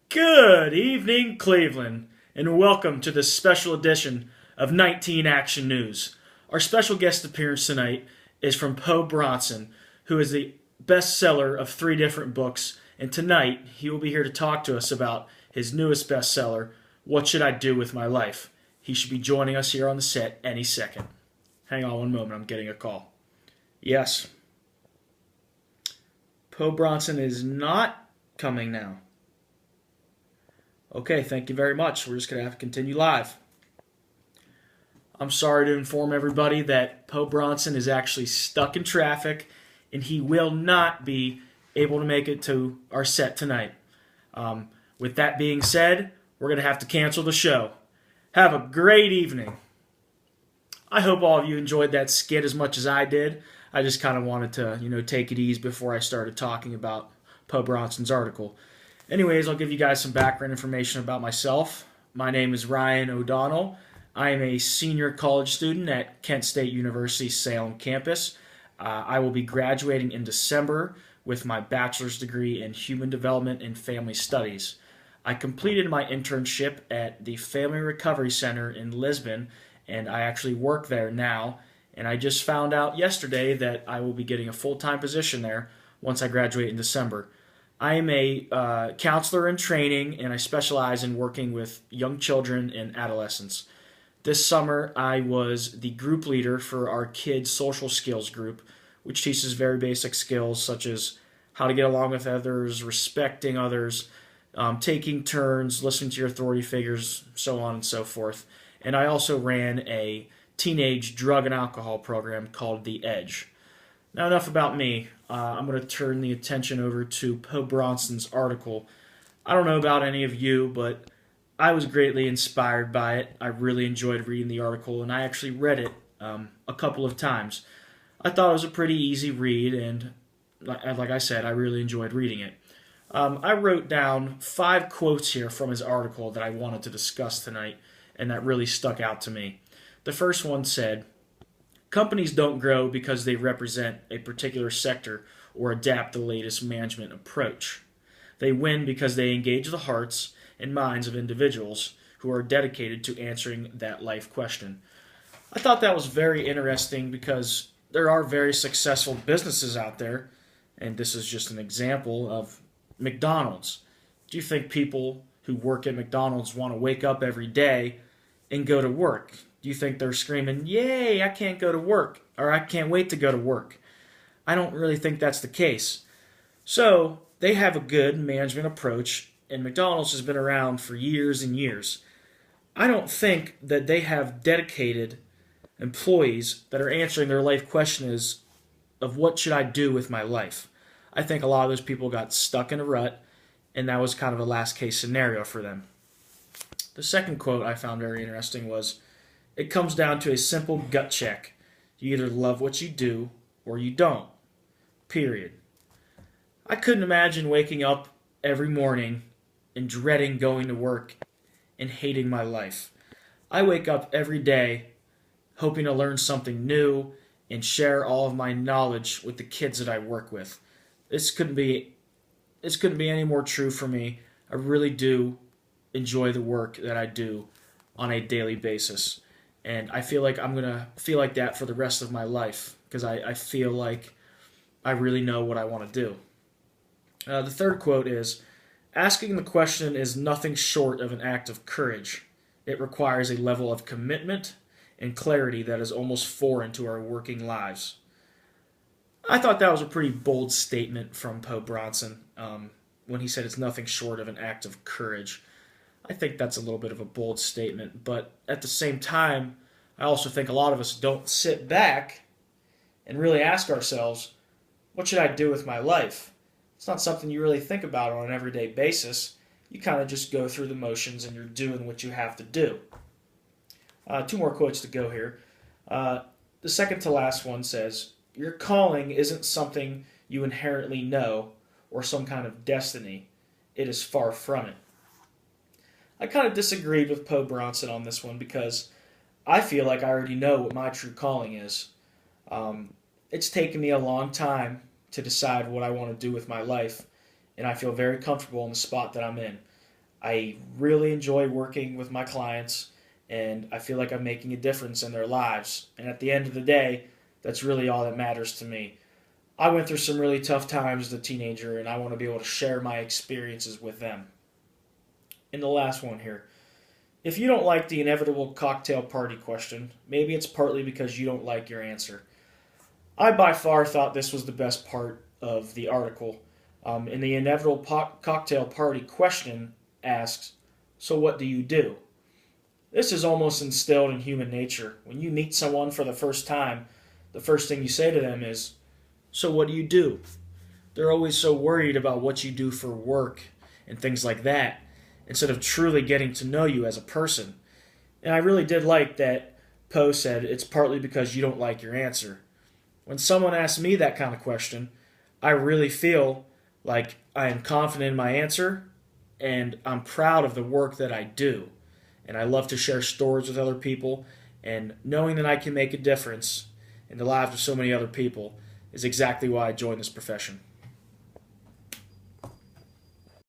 Good evening, Cleveland, and welcome to this special edition of 19 Action News. Our special guest appearance tonight is from Poe Bronson, who is the bestseller of 3 different books, and tonight he will be here to talk to us about his newest bestseller, What Should I Do With My Life? He should be joining us here on the set any second. Hang on one moment, I'm getting a call. Yes. Poe Bronson is not coming now. Okay, thank you very much. We're just going to have to continue live. I'm sorry to inform everybody that Poe Bronson is actually stuck in traffic and he will not be able to make it to our set tonight. With that being said, we're going to have to cancel the show. Have a great evening. I hope all of you enjoyed that skit as much as I did. I just kind of wanted to, take it easy before I started talking about Poe Bronson's article. Anyways, I'll give you guys some background information about myself. My name is Ryan O'Donnell. I am a senior college student at Kent State University's Salem campus. I will be graduating in December with my bachelor's degree in Human Development and Family Studies. I completed my internship at the Family Recovery Center in Lisbon, and I actually work there now. And I just found out yesterday that I will be getting a full-time position there once I graduate in December. I am a counselor in training, and I specialize in working with young children and adolescents. This summer, I was the group leader for our kids' social skills group, which teaches very basic skills such as how to get along with others, respecting others, taking turns, listening to your authority figures, so on and so forth. And I also ran a teenage drug and alcohol program called The Edge. Now, enough about me. I'm going to turn the attention over to Poe Bronson's article. I don't know about any of you, but I was greatly inspired by it. I really enjoyed reading the article, and I actually read it a couple of times. I thought it was a pretty easy read, and like I said, I really enjoyed reading it. I wrote down 5 quotes here from his article that I wanted to discuss tonight, and that really stuck out to me. The first one said, "Companies don't grow because they represent a particular sector or adapt the latest management approach. They win because they engage the hearts and minds of individuals who are dedicated to answering that life question." I thought that was very interesting because there are very successful businesses out there, and this is just an example of McDonald's. Do you think people who work at McDonald's want to wake up every day and go to work? Do you think they're screaming, "Yay, I can't go to work," or "I can't wait to go to work"? I don't really think that's the case. So, they have a good management approach, and McDonald's has been around for years and years. I don't think that they have dedicated employees that are answering their life question is of what should I do with my life. I think a lot of those people got stuck in a rut, and that was kind of a last case scenario for them. The second quote I found very interesting was, "It comes down to a simple gut check. You either love what you do or you don't. Period." I couldn't imagine waking up every morning and dreading going to work and hating my life. I wake up every day hoping to learn something new and share all of my knowledge with the kids that I work with. This couldn't be any more true for me. I really do enjoy the work that I do on a daily basis. And I feel like I'm going to feel like that for the rest of my life because I feel like I really know what I want to do. The third quote is, "Asking the question is nothing short of an act of courage. It requires a level of commitment and clarity that is almost foreign to our working lives." I thought that was a pretty bold statement from Poe Bronson when he said it's nothing short of an act of courage. I think that's a little bit of a bold statement, but at the same time, I also think a lot of us don't sit back and really ask ourselves, what should I do with my life? It's not something you really think about on an everyday basis. You kind of just go through the motions and you're doing what you have to do. 2 more quotes to go here. The second to last one says, "Your calling isn't something you inherently know or some kind of destiny. It is far from it." I kind of disagreed with Poe Bronson on this one because I feel like I already know what my true calling is. It's taken me a long time to decide what I want to do with my life, and I feel very comfortable in the spot that I'm in. I really enjoy working with my clients, and I feel like I'm making a difference in their lives. And at the end of the day, that's really all that matters to me. I went through some really tough times as a teenager, and I want to be able to share my experiences with them. And the last one here. If you don't like the inevitable cocktail party question, maybe it's partly because you don't like your answer. I by far thought this was the best part of the article. In the inevitable cocktail party question asks, so what do you do? This is almost instilled in human nature. When you meet someone for the first time, the first thing you say to them is, so what do you do? They're always so worried about what you do for work and things like that, instead of truly getting to know you as a person. And I really did like that Poe said it's partly because you don't like your answer. When someone asks me that kind of question, I really feel like I am confident in my answer and I'm proud of the work that I do. And I love to share stories with other people, and knowing that I can make a difference in the lives of so many other people is exactly why I joined this profession.